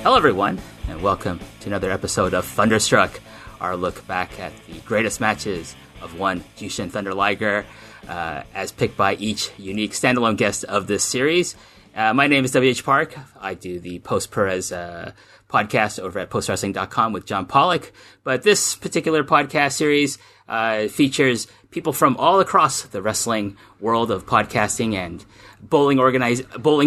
Hello everyone, and welcome to another episode of Thunderstruck, our look back at the greatest matches of one Jushin Thunder Liger, as picked by each unique standalone guest of this series. My name is W.H. Park. I do the Post-Perez podcast over at postwrestling.com with John Pollock. But this particular podcast series features people from all across the wrestling world of podcasting and bowling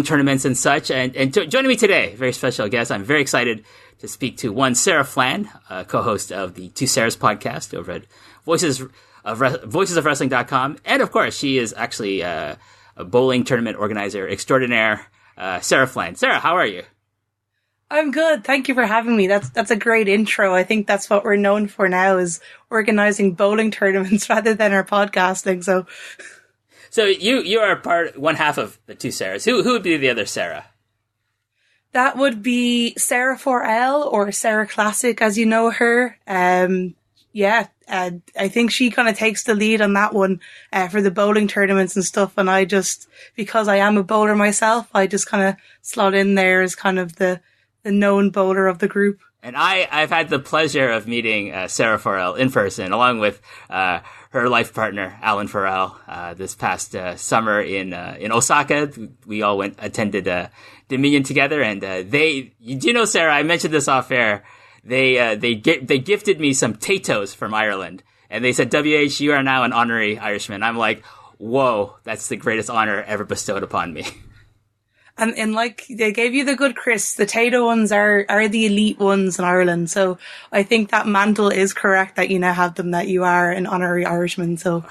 tournaments and such. And joining me today, very special guest. I'm very excited to speak to one Sarah Flann, co-host of the Two Sarahs podcast over at voicesofwrestling.com. And of course, she is actually a bowling tournament organizer extraordinaire, Sarah Flann. Sarah, how are you? I'm good. Thank you for having me. That's a great intro. I think that's what we're known for now, is organizing bowling tournaments rather than our podcasting. So you are one half of the Two Sarahs. Who would be the other Sarah? That would be Sarah 4L, or Sarah Classic, as you know her. I think she kind of takes the lead on that one for the bowling tournaments and stuff. And I just, because I am a bowler myself, I just kind of slot in there as kind of the known bowler of the group. And I've had the pleasure of meeting Sarah Farrell in person, along with her life partner, Alan Farrell, this past summer in Osaka. We all attended Dominion together, and you know, Sarah, I mentioned this off air. They gifted me some Tatoes from Ireland, and they said, WH, you are now an honorary Irishman. I'm like, whoa, that's the greatest honor ever bestowed upon me. And like, they gave you the good Chris, the Tato ones are the elite ones in Ireland. So I think that mantle is correct that you now have them, that you are an honorary Irishman. So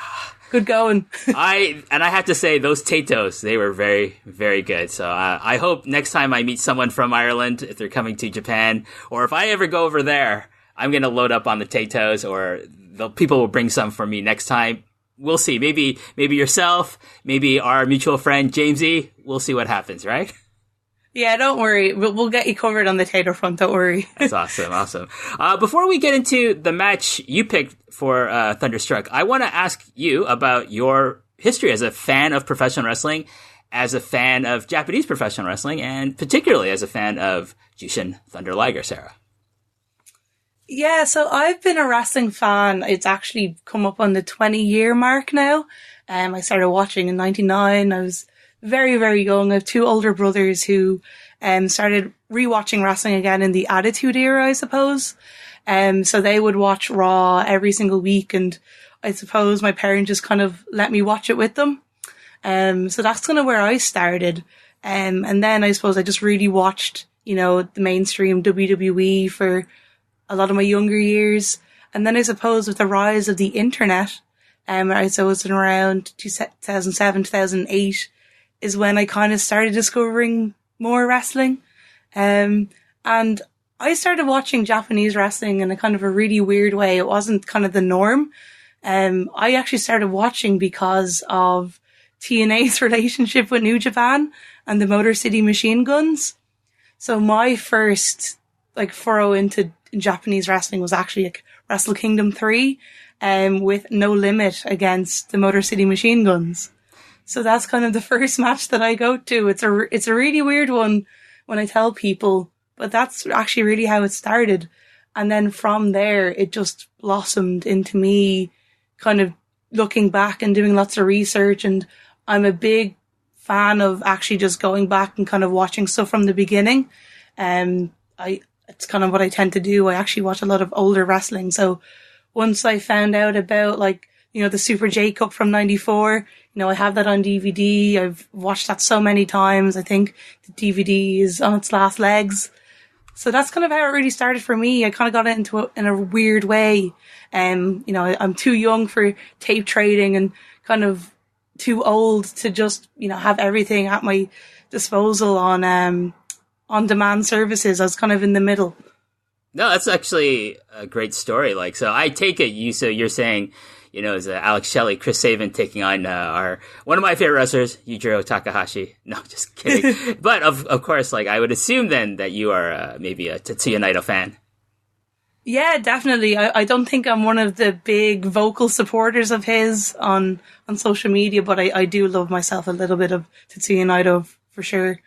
good going. I have to say, those Tatos, they were very, very good. So I hope next time I meet someone from Ireland, if they're coming to Japan, or if I ever go over there, I'm going to load up on the Tatos, or the people will bring some for me next time. We'll see. Maybe yourself, maybe our mutual friend, Jamesy. We'll see what happens, right? Yeah, don't worry. We'll get you covered on the Tato front. Don't worry. That's awesome. Before we get into the match you picked for Thunderstruck, I want to ask you about your history as a fan of professional wrestling, as a fan of Japanese professional wrestling, and particularly as a fan of Jushin Thunder Liger, Sarah. Yeah, so I've been a wrestling fan. It's actually come up on the 20-year mark now. I started watching in 99. I was very, very young. I have two older brothers who started rewatching wrestling again in the Attitude Era, I suppose. So they would watch Raw every single week, and I suppose my parents just kind of let me watch it with them. So that's kind of where I started. And then I suppose I just really watched, the mainstream WWE for a lot of my younger years. And then I suppose with the rise of the internet, I suppose in around 2007, 2008 is when I kind of started discovering more wrestling. And I started watching Japanese wrestling in a kind of a really weird way. It wasn't kind of the norm. I actually started watching because of TNA's relationship with New Japan and the Motor City Machine Guns. So my first furrow into Japanese wrestling was actually Wrestle Kingdom 3, with No Limit against the Motor City Machine Guns. So that's kind of the first match that I go to. It's a really weird one when I tell people, but that's actually really how it started. And then from there, it just blossomed into me kind of looking back and doing lots of research. And I'm a big fan of actually just going back and kind of watching stuff from the beginning. It's kind of what I tend to do. I actually watch a lot of older wrestling. So once I found out about the Super J Cup from 94, I have that on DVD. I've watched that so many times. I think the DVD is on its last legs. So that's kind of how it really started for me. I kind of got into it in a weird way. I'm too young for tape trading and kind of too old to just, have everything at my disposal on-demand services. I was kind of in the middle. No, that's actually a great story. So I take it you're saying, is Alex Shelley, Chris Sabin taking on one of my favorite wrestlers, Yujiro Takahashi. No, just kidding. But of course, I would assume then that you are maybe a Tetsuya Naito fan. Yeah, definitely. I don't think I'm one of the big vocal supporters of his on social media, but I do love myself a little bit of Tetsuya Naito for sure.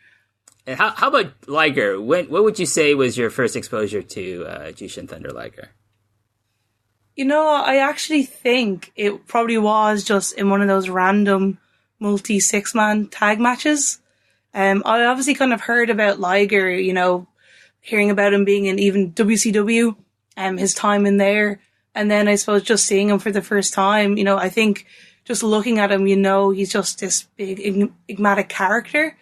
And how about Liger? What would you say was your first exposure to Jushin Thunder Liger? I actually think it probably was just in one of those random multi-six-man tag matches. I obviously kind of heard about Liger, hearing about him being in even WCW, his time in there. And then I suppose just seeing him for the first time, I think just looking at him, he's just this big enigmatic character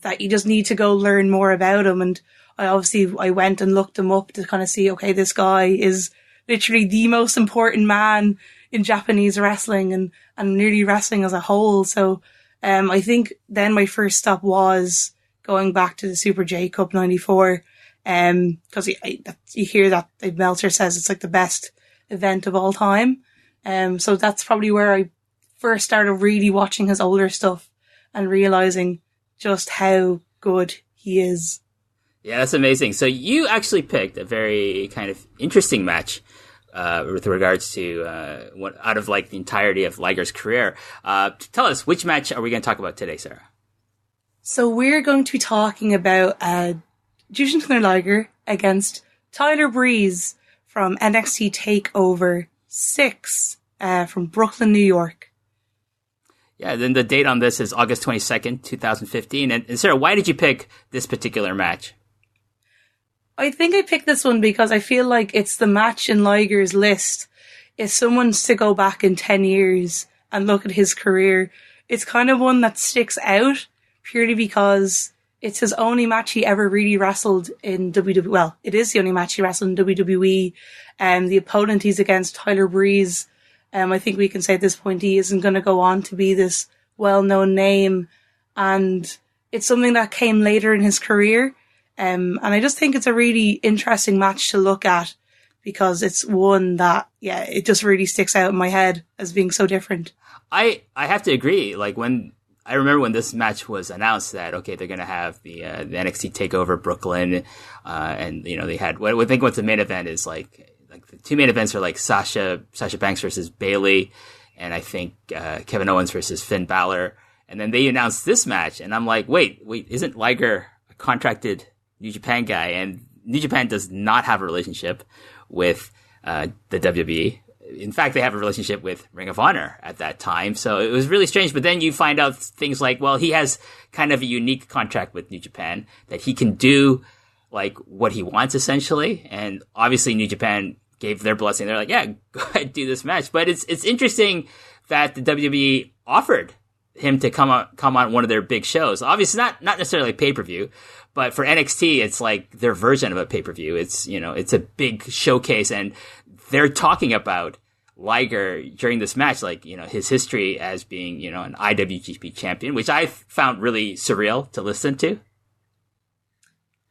that you just need to go learn more about him. And I went and looked him up to kind of see, okay, this guy is literally the most important man in Japanese wrestling and nearly wrestling as a whole. So I think then my first stop was going back to the Super J Cup 94, because you hear that Dave Meltzer says it's like the best event of all time. So that's probably where I first started really watching his older stuff and realizing just how good he is. Yeah, that's amazing. So you actually picked a very kind of interesting match with regards to out of like the entirety of Liger's career. Tell us, which match are we going to talk about today, Sarah? So we're going to be talking about Jushin Thunder Liger against Tyler Breeze from NXT Takeover 6 from Brooklyn, New York. Yeah, then the date on this is August 22nd, 2015. And Sarah, why did you pick this particular match? I think I picked this one because I feel like it's the match in Liger's list. If someone's to go back in 10 years and look at his career, it's kind of one that sticks out purely because it's his only match he ever really wrestled in WWE. Well, it is the only match he wrestled in WWE. The opponent he's against, Tyler Breeze, I think we can say at this point he isn't going to go on to be this well-known name. And it's something that came later in his career. And I just think it's a really interesting match to look at because it's one that, it just really sticks out in my head as being so different. I have to agree. Like I remember when this match was announced that, okay, they're going to have the NXT Takeover Brooklyn, and they had, I think what the main event is like the two main events are like Sasha Banks versus Bayley, and I think Kevin Owens versus Finn Balor, and then they announced this match, and I'm like, wait, isn't Liger a contracted New Japan guy? And New Japan does not have a relationship with the WWE. In fact, they have a relationship with Ring of Honor at that time. So it was really strange. But then you find out things like, well, he has kind of a unique contract with New Japan that he can do like what he wants essentially. And obviously New Japan gave their blessing. They're like, yeah, go ahead, do this match. But it's interesting that the WWE offered him to come on one of their big shows. Obviously not necessarily pay-per-view, but for NXT, it's like their version of a pay-per-view. It's, it's a big showcase, and they're talking about Liger during this match, like, his history as being, an IWGP champion, which I found really surreal to listen to.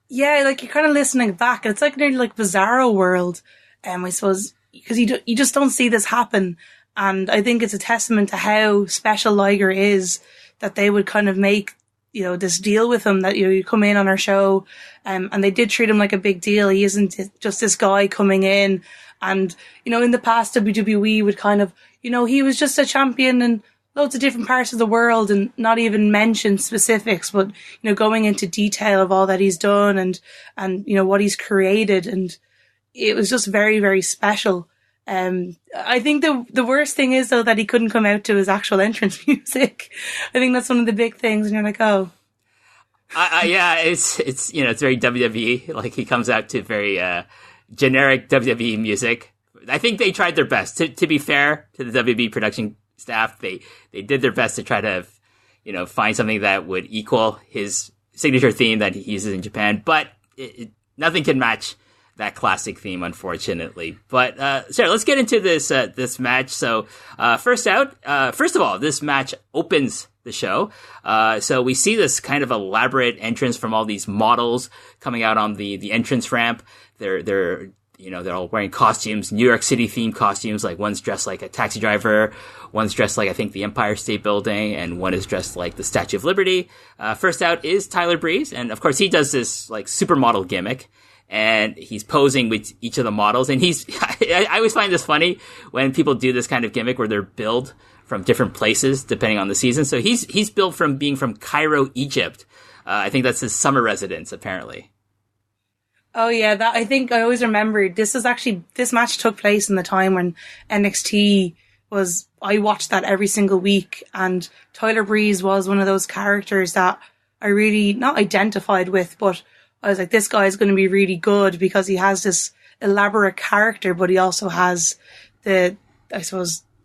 Yeah, like you're kind of listening back, and it's like nearly like Bizarro World, I suppose, because you just don't see this happen. And I think it's a testament to how special Liger is that they would kind of make, this deal with him that, you come in on our show. And they did treat him like a big deal. He isn't just this guy coming in. And, in the past, WWE would kind of, he was just a champion in loads of different parts of the world and not even mention specifics, but, going into detail of all that he's done and, what he's created. And it was just very, very special. I think the worst thing is though that he couldn't come out to his actual entrance music. I think that's one of the big things, and you're like, oh. Yeah, it's very WWE. Like he comes out to very generic WWE music. I think they tried their best. To be fair to the WWE production staff, they did their best to try to find something that would equal his signature theme that he uses in Japan. But nothing can match that classic theme, unfortunately. But Sarah, let's get into this match. So first of all, this match opens the show. So we see this kind of elaborate entrance from all these models coming out on the entrance ramp. They're all wearing costumes, New York City themed costumes. Like one's dressed like a taxi driver, one's dressed like I think the Empire State Building, and one is dressed like the Statue of Liberty. First out is Tyler Breeze, and of course he does this like supermodel gimmick. And he's posing with each of the models. And I always find this funny when people do this kind of gimmick where they're billed from different places depending on the season. So he's billed from being from Cairo, Egypt, I think that's his summer residence, apparently. Oh yeah, that I think I always remember this match took place in the time when NXT was, I watched that every single week, and Tyler Breeze was one of those characters that I really not identified with, but I was like, this guy is going to be really good because he has this elaborate character, but he also has the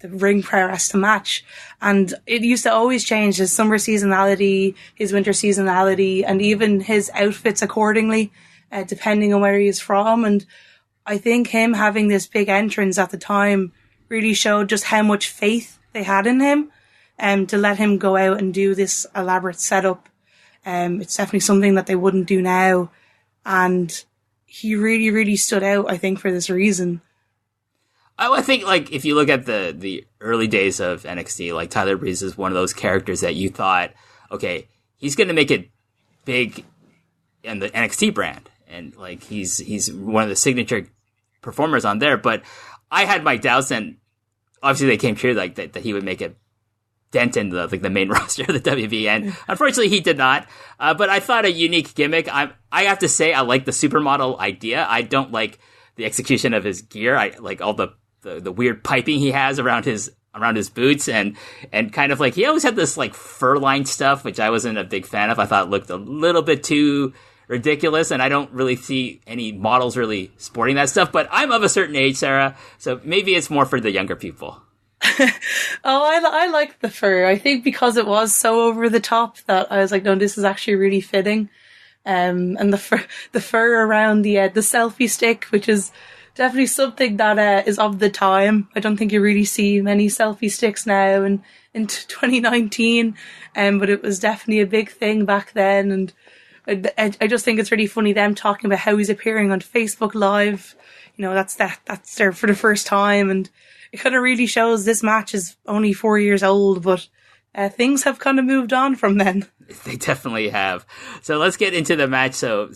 ring prowess to match. And it used to always change his summer seasonality, his winter seasonality, and even his outfits accordingly, depending on where he is from. And I think him having this big entrance at the time really showed just how much faith they had in him, to let him go out and do this elaborate setup. It's definitely something that they wouldn't do now. And he really, really stood out, I think, for this reason. I think, like, if you look at the early days of NXT, like, Tyler Breeze is one of those characters that you thought, okay, he's going to make it big in the NXT brand. And, like, he's one of the signature performers on there. But I had my doubts, and obviously they came true, like, that he would make a dent in the main roster of the WWE. And unfortunately, he did not. But I thought a unique gimmick. I have to say, I like the supermodel idea. I don't like the execution of his gear. I like all the weird piping he has around his boots, and kind of like he always had this like fur lined stuff, which I wasn't a big fan of. I thought it looked a little bit too ridiculous, and I don't really see any models really sporting that stuff. But I'm of a certain age, Sarah, so maybe it's more for the younger people. I like the fur. I think because it was so over the top that I was like, no, this is actually really fitting. And the fur around the selfie stick, which is definitely something that is of the time. I don't think you really see many selfie sticks now in 2019, but it was definitely a big thing back then. And I just think it's really funny them talking about how he's appearing on Facebook Live. You know, that's there for the first time, and it kind of really shows this match is only 4 years old, but things have kind of moved on from then. They definitely have. So let's get into the match. So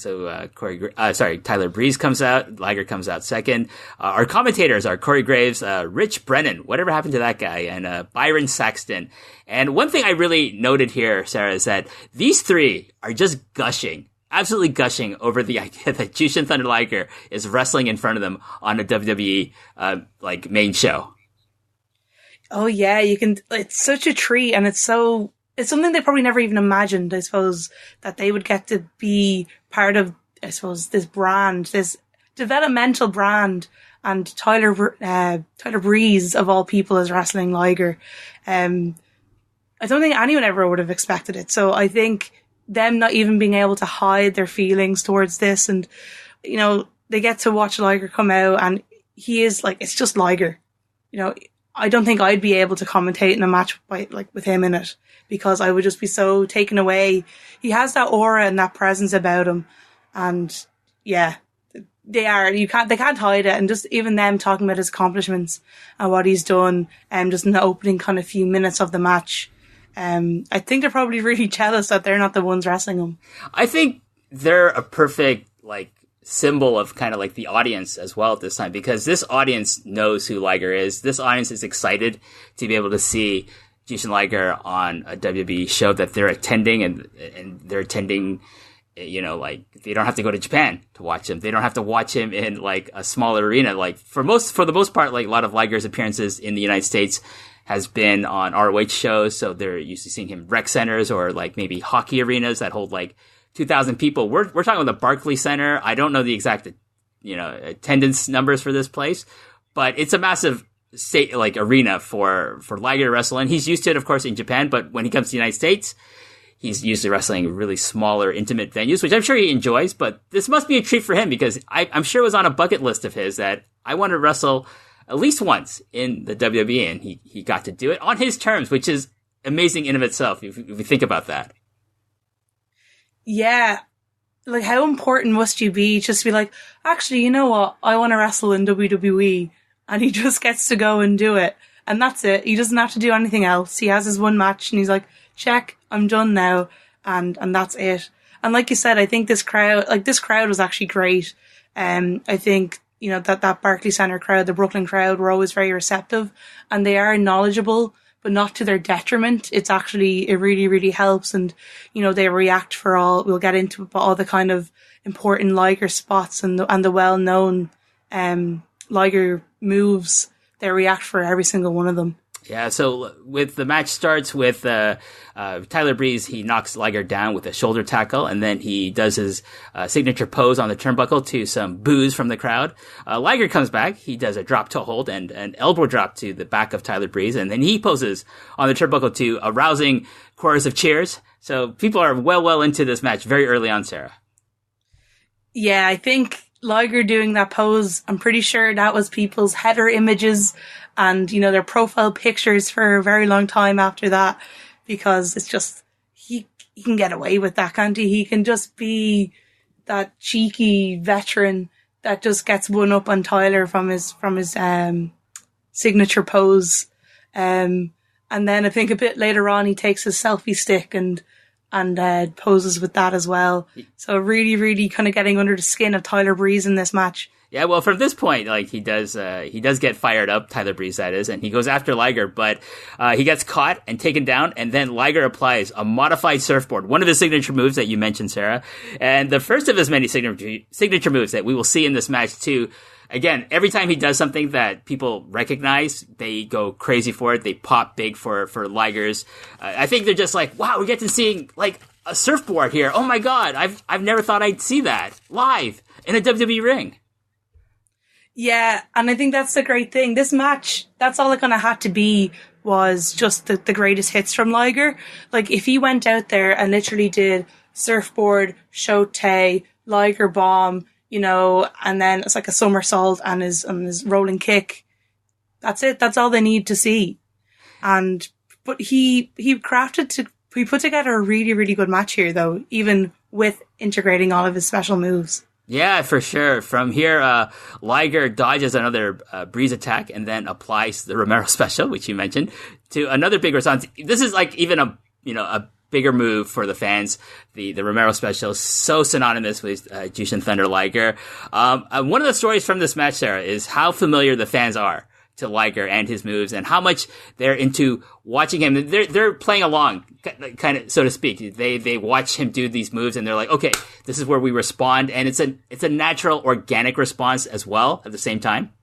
Tyler Breeze comes out. Liger comes out second. Our commentators are Corey Graves, Rich Brennan, whatever happened to that guy, and Byron Saxton. And one thing I really noted here, Sarah, is that these three are just absolutely gushing over the idea that Jushin Thunder Liger is wrestling in front of them on a WWE main show. Oh yeah, you can. It's such a treat, and it's something they probably never even imagined, I suppose, that they would get to be part of, I suppose, this brand, this developmental brand, and Tyler Breeze, of all people, is wrestling Liger. I don't think anyone ever would have expected it. So I think them not even being able to hide their feelings towards this, and, you know, they get to watch Liger come out, and he is like, it's just Liger. You know, I don't think I'd be able to commentate in a match with him in it, because I would just be so taken away. He has that aura and that presence about him, and yeah, they can't hide it. And just even them talking about his accomplishments and what he's done, just in the opening kind of few minutes of the match, I think they're probably really jealous that they're not the ones wrestling him. I think they're a perfect symbol of kind of like the audience as well at this time, because this audience knows who Liger is. This audience is excited to be able to see Jushin Liger on a WWE show that they're attending, and they're attending, you know, like, they don't have to go to Japan to watch him. They don't have to watch him in like a smaller arena. Like for the most part, like a lot of Liger's appearances in the United States has been on ROH shows. So they're used to seeing him rec centers or like maybe hockey arenas that hold like 2,000 people. We're talking about the Barclays Center. I don't know the exact, you know, attendance numbers for this place, but it's a massive arena for Liger to wrestle in. He's used to it, of course, in Japan, but when he comes to the United States, he's usually wrestling really smaller, intimate venues, which I'm sure he enjoys, but this must be a treat for him, because I'm sure it was on a bucket list of his that I want to wrestle at least once in the WWE, and he got to do it on his terms, which is amazing in of itself, if you think about that. Yeah. Like, how important must you be just to be like, actually, you know what? I want to wrestle in WWE. And he just gets to go and do it. And that's it. He doesn't have to do anything else. He has his one match and he's like, check, I'm done now. And that's it. And like you said, I think this crowd was actually great. I think, you know, that Barclays Center crowd, the Brooklyn crowd, were always very receptive, and they are knowledgeable, but not to their detriment. It really, really helps. And, they react we'll get into it, but all the kind of important Liger spots and the well-known, Liger moves, they react for every single one of them. Yeah, so with the match starts with Tyler Breeze, he knocks Liger down with a shoulder tackle, and then he does his signature pose on the turnbuckle to some boos from the crowd. Liger comes back, he does a drop toe hold and an elbow drop to the back of Tyler Breeze, and then he poses on the turnbuckle to a rousing chorus of cheers. So people are well into this match very early on, Sarah. Yeah, I think Liger doing that pose, I'm pretty sure that was people's header images and, their profile pictures for a very long time after that, because it's just, he can get away with that, can't he? He can just be that cheeky veteran that just gets one up on Tyler from his signature pose. And then I think a bit later on, he takes his selfie stick and poses with that as well. So really, really kind of getting under the skin of Tyler Breeze in this match. Yeah, well, from this point, he does get fired up, Tyler Breeze, that is, and he goes after Liger, but he gets caught and taken down, and then Liger applies a modified surfboard, one of his signature moves that you mentioned, Sarah, and the first of his many signature moves that we will see in this match too. Again, every time he does something that people recognize, they go crazy for it. They pop big for Liger's. I think they're just like, wow, we get to seeing a surfboard here. Oh my God, I've never thought I'd see that live in a WWE ring. Yeah, and I think that's the great thing. This match, that's all it kind of had to be, was just the greatest hits from Liger. If he went out there and literally did surfboard, shote, Liger bomb, and then it's like a somersault and his rolling kick. That's it. That's all they need to see. But he put together a really, really good match here, though, even with integrating all of his special moves. Yeah, for sure. From here, Liger dodges another Breeze attack and then applies the Romero special, which you mentioned, to another big response. This is even a bigger move for the fans. The Romero special is so synonymous with Jushin Thunder Liger. One of the stories from this match, Sarah, is how familiar the fans are to Liger and his moves and how much they're into watching him. They're playing along, kind of, so to speak. They watch him do these moves and they're like, okay, this is where we respond. And it's a natural, organic response as well at the same time.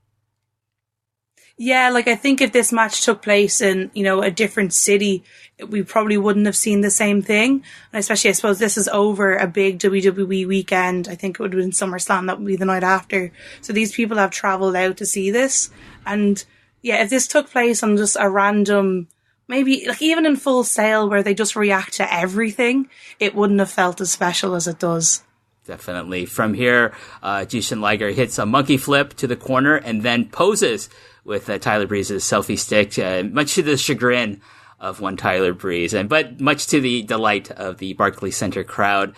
Yeah, I think if this match took place in, a different city, we probably wouldn't have seen the same thing. And especially, I suppose, this is over a big WWE weekend. I think it would have been SummerSlam. That would be the night after. So these people have travelled out to see this. And yeah, if this took place on just a random, maybe even in Full Sail where they just react to everything, it wouldn't have felt as special as it does. Definitely. From here, Jushin Liger hits a monkey flip to the corner and then poses with Tyler Breeze's selfie stick, much to the chagrin of one Tyler Breeze, but much to the delight of the Barclays Center crowd.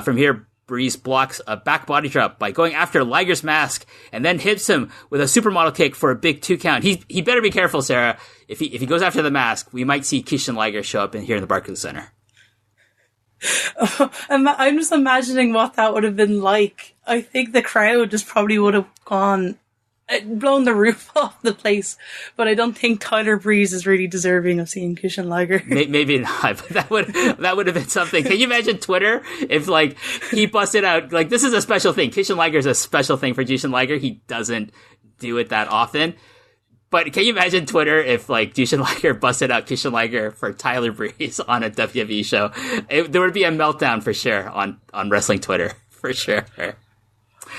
From here, Breeze blocks a back body drop by going after Liger's mask and then hits him with a supermodel kick for a big 2 count. He better be careful, Sarah. If he goes after the mask, we might see Jushin Liger show up here in the Barclays Center. I'm just imagining what that would have been like. I think the crowd just probably would have blown the roof off the place, but I don't think Tyler Breeze is really deserving of seeing Jushin Liger. Maybe not, but that would have been something. Can you imagine Twitter if he busted out this is a special thing? Jushin Liger is a special thing for Jushin Liger. He doesn't do it that often. But can you imagine Twitter if Jushin Liger busted out Jushin Liger for Tyler Breeze on a WWE show? There would be a meltdown for sure on wrestling Twitter, for sure.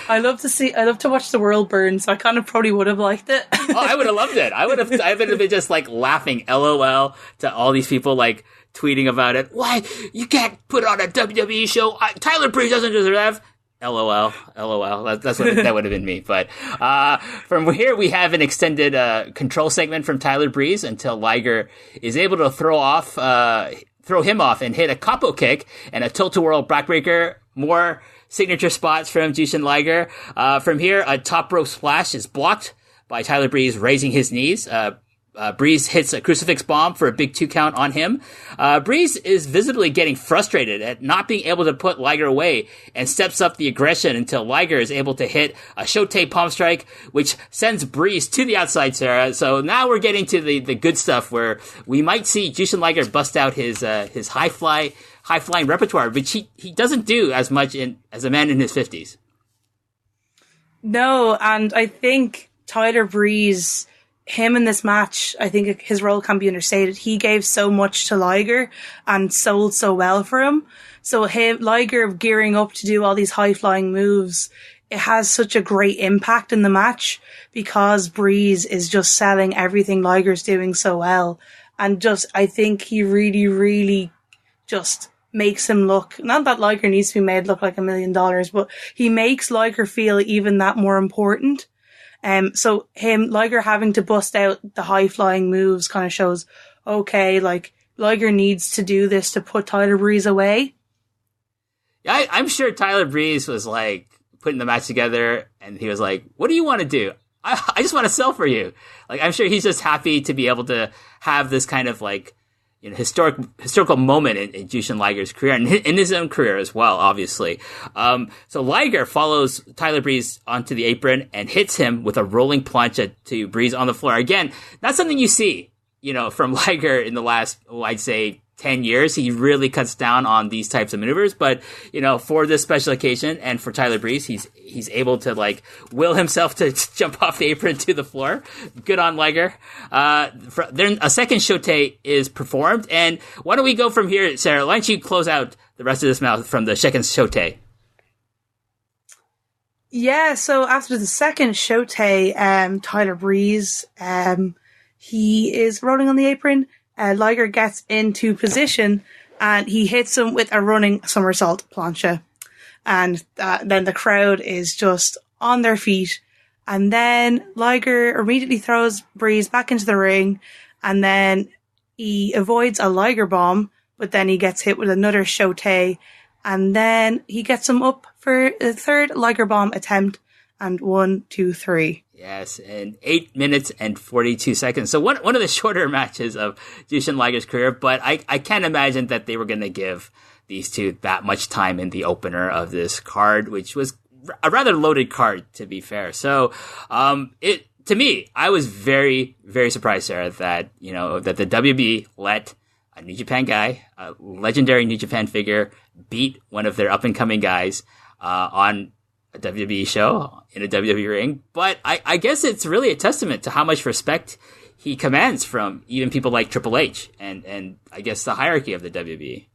I love to watch the world burn, so I kind of probably would have liked it. Oh, I would have loved it. I would have been just laughing LOL to all these people tweeting about it. Why? You can't put on a WWE show. Tyler Breeze doesn't deserve that. LOL. That's what that would have been me. But from here, we have an extended control segment from Tyler Breeze until Liger is able to throw him off and hit a capo kick and a tilt-a-whirl backbreaker. More signature spots from Jushin Liger. From here, a top rope splash is blocked by Tyler Breeze raising his knees. Breeze hits a crucifix bomb for a big 2 count on him. Breeze is visibly getting frustrated at not being able to put Liger away and steps up the aggression until Liger is able to hit a Shote palm strike, which sends Breeze to the outside, Sarah. So now we're getting to the good stuff where we might see Jushin Liger bust out his high-flying repertoire, which he doesn't do as much as a man in his 50s. No, and I think Tyler Breeze, him in this match, I think his role can be understated. He gave so much to Liger and sold so well for him. So Liger gearing up to do all these high-flying moves, it has such a great impact in the match because Breeze is just selling everything Liger's doing so well. And I think he really, really just makes him look, not that Liger needs to be made look like $1 million, but he makes Liger feel even that more important. So Liger having to bust out the high-flying moves kind of shows, okay, like, Liger needs to do this to put Tyler Breeze away. Yeah, I'm sure Tyler Breeze was, like, putting the match together, and he was like, what do you want to do? I just want to sell for you. Like, I'm sure he's just happy to be able to have this kind of, like, historical moment in Jushin Liger's career and in his own career as well, obviously. So Liger follows Tyler Breeze onto the apron and hits him with a rolling plancha to Breeze on the floor. Again, not something you see, from Liger in the last, I'd say 10 years. He really cuts down on these types of maneuvers, but, for this special occasion and for Tyler Breeze, he's able to, like, will himself to jump off the apron to the floor. Good on Liger. Then a second Shote is performed, and why don't we go from here, Sarah? Why don't you close out the rest of this match from the second Shote? Yeah, so after the second Shote, Tyler Breeze, he is rolling on the apron. Liger gets into position and he hits him with a running somersault plancha. And then the crowd is just on their feet. And then Liger immediately throws Breeze back into the ring. And then he avoids a Liger bomb, but then he gets hit with another Shote. And then he gets him up for a third Liger bomb attempt. And 1, 2, 3. Yes, in 8 minutes and 42 seconds. So one of the shorter matches of Jushin Liger's career, but I can't imagine that they were going to give these two that much time in the opener of this card, which was a rather loaded card, to be fair. So, to me, I was very, very surprised, Sarah, that, that the WB let a New Japan guy, a legendary New Japan figure, beat one of their up-and-coming guys, on a WWE show in a WWE ring. But I guess it's really a testament to how much respect he commands from even people like Triple H and I guess the hierarchy of the WWE.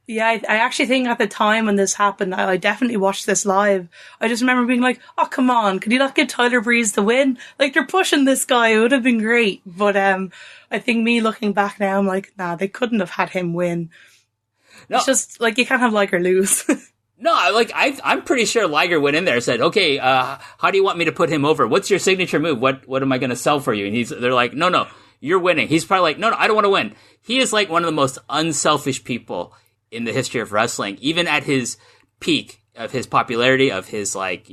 Yeah, I actually think at the time when this happened, I definitely watched this live. I just remember being like, oh, come on, could you not give Tyler Breeze the win? Like, they're pushing this guy, it would have been great. But I think me looking back now, I'm like, nah, they couldn't have had him win. No. It's just, like, you can't have Liger lose. No, I'm pretty sure Liger went in there and said, okay, how do you want me to put him over? What's your signature move? What am I going to sell for you? And they're like, no, you're winning. He's probably like, no, I don't want to win. He is like one of the most unselfish people in the history of wrestling, even at his peak of his popularity, of his like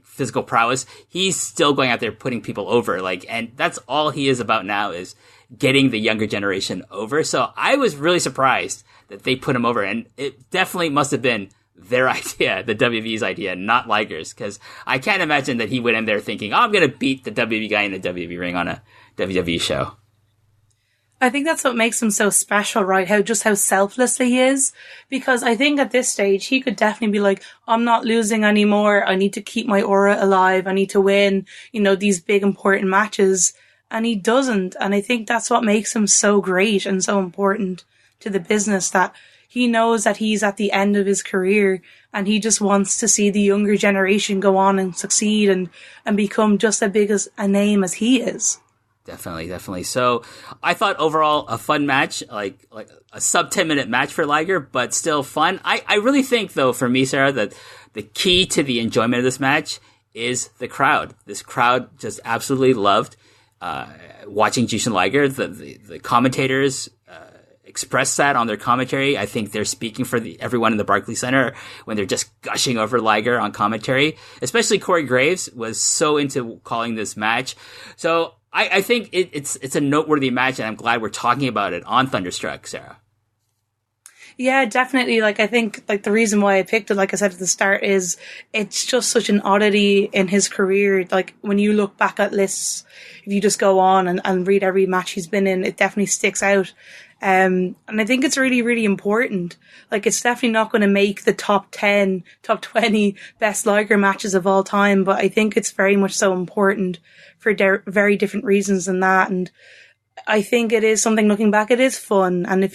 physical prowess. He's still going out there putting people over. And that's all he is about now, is getting the younger generation over. So I was really surprised that they put him over, and it definitely must have been their idea, the WWE's idea, not Liger's, because I can't imagine that he went in there thinking, I'm going to beat the WWE guy in the WWE ring on a WWE show. I think that's what makes him so special, right? How selfless he is. Because I think at this stage, he could definitely be like, I'm not losing anymore. I need to keep my aura alive. I need to win, these big important matches. And he doesn't. And I think that's what makes him so great and so important to the business, that he knows that he's at the end of his career and he just wants to see the younger generation go on and succeed and become just as big as a name as he is. Definitely. So I thought overall a fun match, like a sub 10-minute match for Liger, but still fun. I really think, though, for me, Sarah, that the key to the enjoyment of this match is the crowd. This crowd just absolutely loved watching Jushin Liger. The commentators express that on their commentary. I think they're speaking for everyone in the Barclays Center when they're just gushing over Liger on commentary. Especially Corey Graves was so into calling this match. So I think it's a noteworthy match, and I'm glad we're talking about it on Thunderstruck, Sarah. Yeah, definitely. Like, I think, like, the reason why I picked it, like I said at the start, is it's just such an oddity in his career. Like, when you look back at lists, if you just go on and read every match he's been in, it definitely sticks out. And I think it's really, really important. Like, it's definitely not going to make the top 10, top 20 best Liger matches of all time, but I think it's very much so important for very different reasons than that. And I think it is something, looking back, it is fun. And if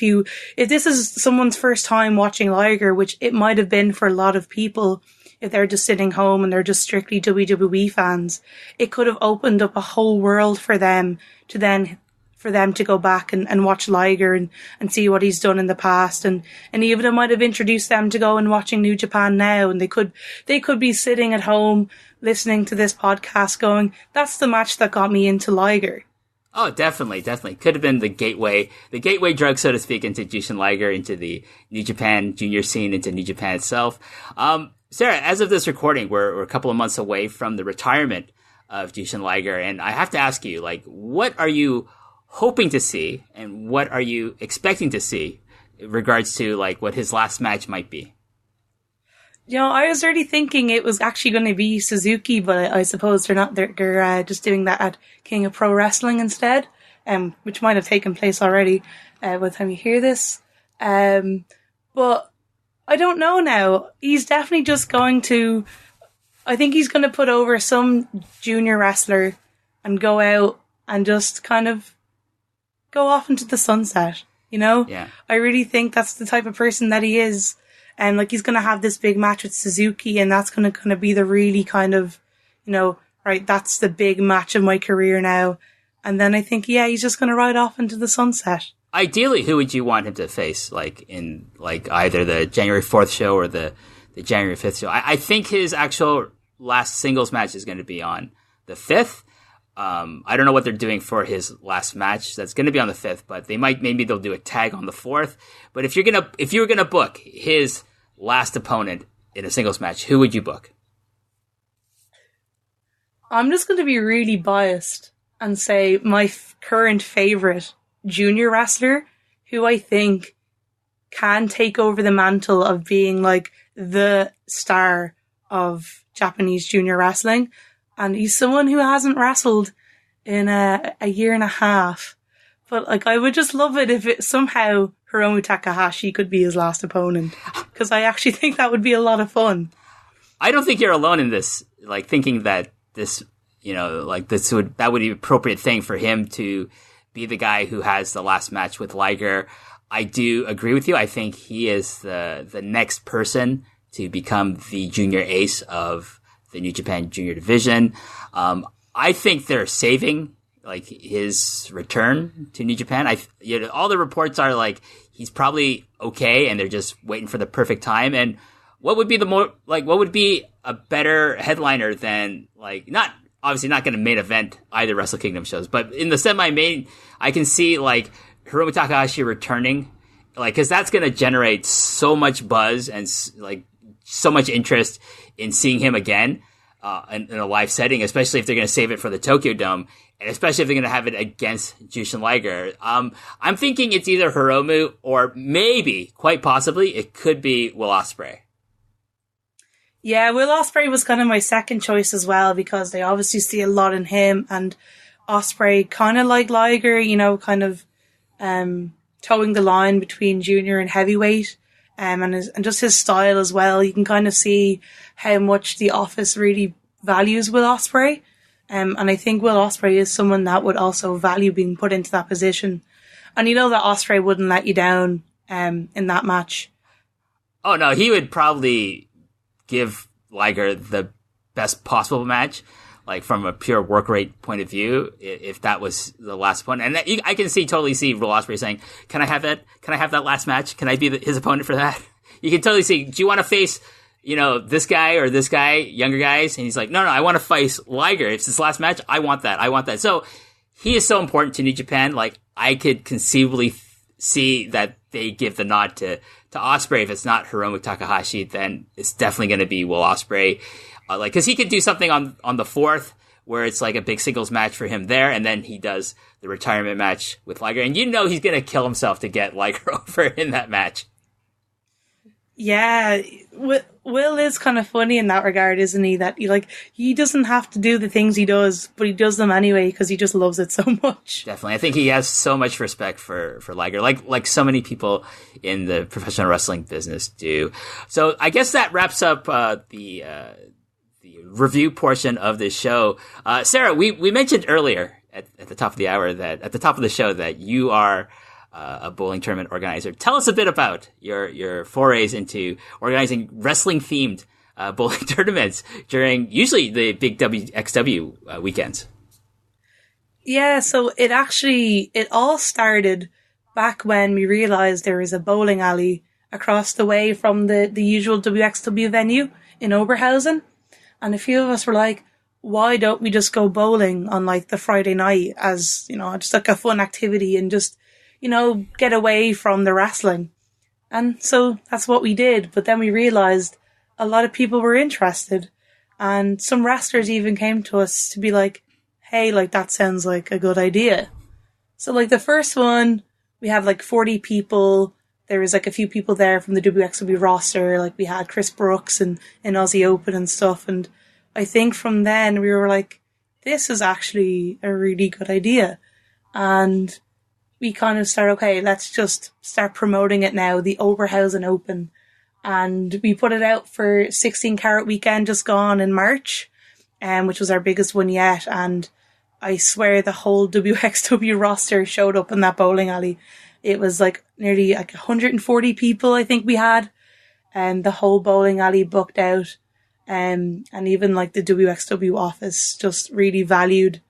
this is someone's first time watching Liger, which it might have been for a lot of people, if they're just sitting home and they're just strictly WWE fans, it could have opened up a whole world for them to go back and watch Liger and see what he's done in the past. And even it might have introduced them to go and watching New Japan now. And they could be sitting at home listening to this podcast going, that's the match that got me into Liger. Oh, definitely. Could have been the gateway drug, so to speak, into Jushin Liger, into the New Japan junior scene, into New Japan itself. Sarah, as of this recording, we're a couple of months away from the retirement of Jushin Liger. And I have to ask you, like, what are you hoping to see, and what are you expecting to see in regards to, like, what his last match might be? You know, I was already thinking it was actually going to be Suzuki, but I suppose they're not. They're just doing that at King of Pro Wrestling instead, which might have taken place already by the time you hear this. But I don't know now. He's definitely just going to. I think he's going to put over some junior wrestler and go out and just kind of go off into the sunset. You know? Yeah. I really think that's the type of person that he is. And like, he's going to have this big match with Suzuki, and that's going to kind of be the really kind of, you know, right, that's the big match of my career now. And then I think, yeah, he's just going to ride off into the sunset. Ideally, who would you want him to face, like, in, like, either the January 4th show or the January 5th show? I think his actual last singles match is going to be on the 5th. I don't know what they're doing for his last match. That's going to be on the 5th, but maybe they'll do a tag on the 4th. But if you were going to book his last opponent in a singles match, who would you book? I'm just going to be really biased and say my current favorite junior wrestler, who I think can take over the mantle of being like the star of Japanese junior wrestling. And he's someone who hasn't wrestled in a year and a half. But, like, I would just love it if it somehow Hiromu Takahashi could be his last opponent. Because I actually think that would be a lot of fun. I don't think you're alone in this, like, thinking that this, you know, like, that would be an appropriate thing for him to be the guy who has the last match with Liger. I do agree with you. I think he is the next person to become the junior ace of the New Japan Junior Division. I think they're saving, like, his return to New Japan. All the reports are like he's probably okay, and they're just waiting for the perfect time. And what would be a better headliner than, like, obviously not going to main event either Wrestle Kingdom shows, but in the semi-main, I can see, like, Hiromu Takahashi returning, like, because that's going to generate so much buzz and, like, so much interest in seeing him again in a live setting, especially if they're going to save it for the Tokyo Dome, and especially if they're going to have it against Jushin Liger. I'm thinking it's either Hiromu or maybe, quite possibly, it could be Will Ospreay. Yeah, Will Ospreay was kind of my second choice as well, because they obviously see a lot in him, and Ospreay, kind of like Liger, you know, kind of towing the line between junior and heavyweight. And just his style as well. You can kind of see how much the office really values Will Ospreay. And I think Will Ospreay is someone that would also value being put into that position. And you know that Ospreay wouldn't let you down in that match. Oh, no, he would probably give Liger the best possible match, like, from a pure work rate point of view, if that was the last one. And I can totally see Will Ospreay saying, can I have that? Can I have that last match? Can I be his opponent for that? You can totally see, do you want to face, you know, this guy or this guy, younger guys? And he's like, no, I want to face Liger. If it's his last match, I want that. So he is so important to New Japan. Like, I could conceivably see that they give the nod to Ospreay. If it's not Hiromu Takahashi, then it's definitely going to be Will Ospreay. Cause he could do something on the 4th where it's like a big singles match for him there, and then he does the retirement match with Liger, and you know he's gonna kill himself to get Liger over in that match. Yeah, Will is kind of funny in that regard, isn't he? That he doesn't have to do the things he does, but he does them anyway because he just loves it so much. Definitely, I think he has so much respect for Liger, like so many people in the professional wrestling business do. So I guess that wraps up the review portion of this show. Sarah, we mentioned earlier at the top of the hour at the top of the show that you are a bowling tournament organizer. Tell us a bit about your forays into organizing wrestling-themed bowling tournaments during usually the big WXW weekends. Yeah, so it all started back when we realized there was a bowling alley across the way from the usual WXW venue in Oberhausen. And a few of us were like, why don't we just go bowling on like the Friday night as, just like a fun activity and just, get away from the wrestling. And so that's what we did. But then we realized a lot of people were interested, and some wrestlers even came to us to be like, hey, that sounds like a good idea. So the first one, we had 40 people. There was a few people there from the WXW roster. We had Chris Brooks and Aussie Open and stuff. And I think from then we were like, this is actually a really good idea. And we kind of started, okay, let's just start promoting it now, the Oberhausen Open. And we put it out for 16 Carat Weekend just gone in March, which was our biggest one yet. And I swear the whole WXW roster showed up in that bowling alley. It was nearly 140 people I think we had, and the whole bowling alley booked out. And even the WXW office just really valued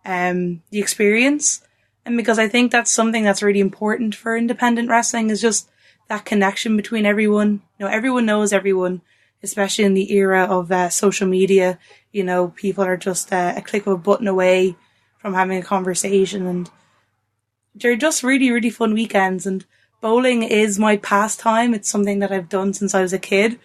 the experience. And because I think that's something that's really important for independent wrestling, is just that connection between everyone. Everyone knows everyone, especially in the era of social media. People are just a click of a button away from having a conversation, and they're just really, really fun weekends. And bowling is my pastime. It's something that I've done since I was a kid.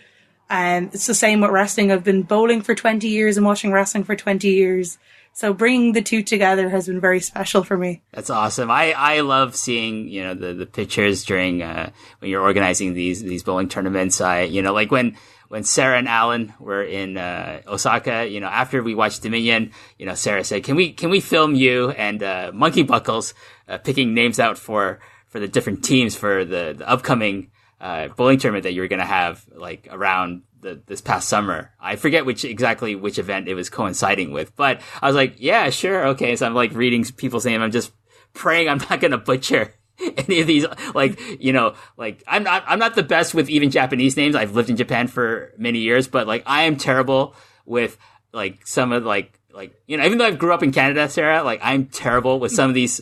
And it's the same with wrestling. I've been bowling for 20 years and watching wrestling for 20 years. So bringing the two together has been very special for me. That's awesome. I love seeing, the pictures during, when you're organizing these bowling tournaments. When Sarah and Alan were in, Osaka, after we watched Dominion, Sarah said, can we film you and, Monkey Buckles, picking names out for the different teams for the upcoming, bowling tournament that you were going to have around this past summer. I forget which event it was coinciding with, but I was like, yeah, sure. Okay. So I'm reading people's names. I'm just praying I'm not going to butcher any of these. I'm not the best with even Japanese names. I've lived in Japan for many years, but I am terrible with some of even though I grew up in Canada, Sarah, I'm terrible with some of these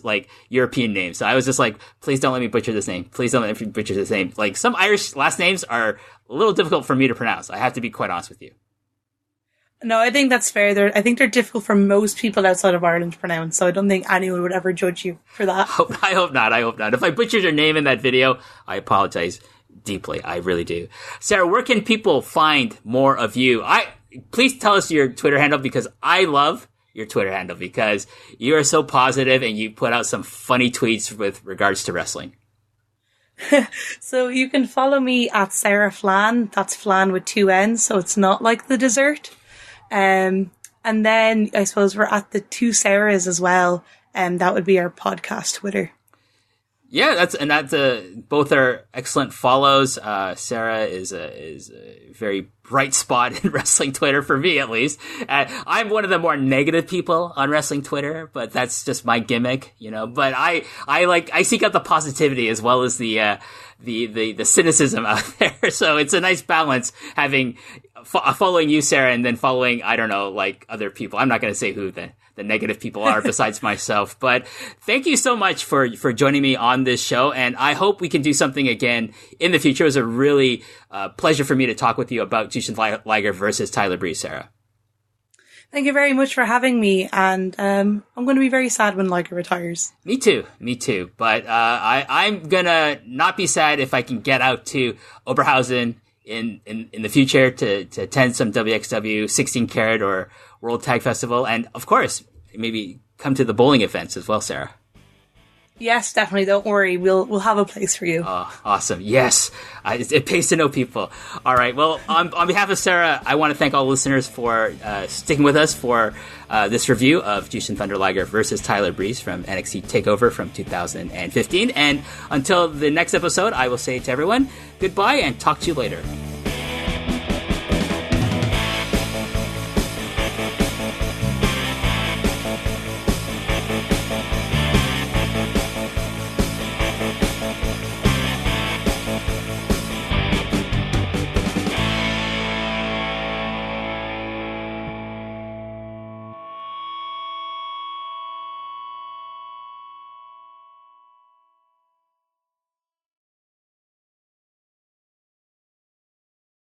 European names. So I was just please don't let me butcher this name. Please don't let me butcher this name. Some Irish last names are a little difficult for me to pronounce. I have to be quite honest with you. No, I think that's fair. I think they're difficult for most people outside of Ireland to pronounce, so I don't think anyone would ever judge you for that. I hope not. If I butchered your name in that video, I apologize deeply. I really do. Sarah, where can people find more of you? Please tell us your Twitter handle, because I love your Twitter handle, because you are so positive and you put out some funny tweets with regards to wrestling. So you can follow me at Sarah Flann. That's Flann with 2 N's, so it's not like the dessert. And then I suppose we're at the 2 Sarahs as well, and that would be our podcast Twitter. Yeah, that's both are excellent follows. Sarah is a very bright spot in wrestling Twitter, for me at least. I'm one of the more negative people on wrestling Twitter, but that's just my gimmick, but I seek out the positivity as well as the cynicism out there. So it's a nice balance having following you, Sarah, and then following, I don't know, other people. I'm not going to say who the negative people are besides myself, but thank you so much for joining me on this show. And I hope we can do something again in the future. It was a really pleasure for me to talk with you about Jushin Liger versus Tyler Breeze, Sarah. Thank you very much for having me. And I'm going to be very sad when Liger retires. Me too. But I'm going to not be sad if I can get out to Oberhausen in the future to attend some WXW 16 Carat or World Tag Festival, and of course, maybe come to the bowling events as well, Sarah. Yes, definitely. Don't worry. We'll have a place for you. Oh, awesome. Yes. It pays to know people. All right. Well, on behalf of Sarah, I want to thank all listeners for sticking with us for this review of Jushin Thunder Liger versus Tyler Breeze from NXT TakeOver from 2015. And until the next episode, I will say to everyone, goodbye and talk to you later.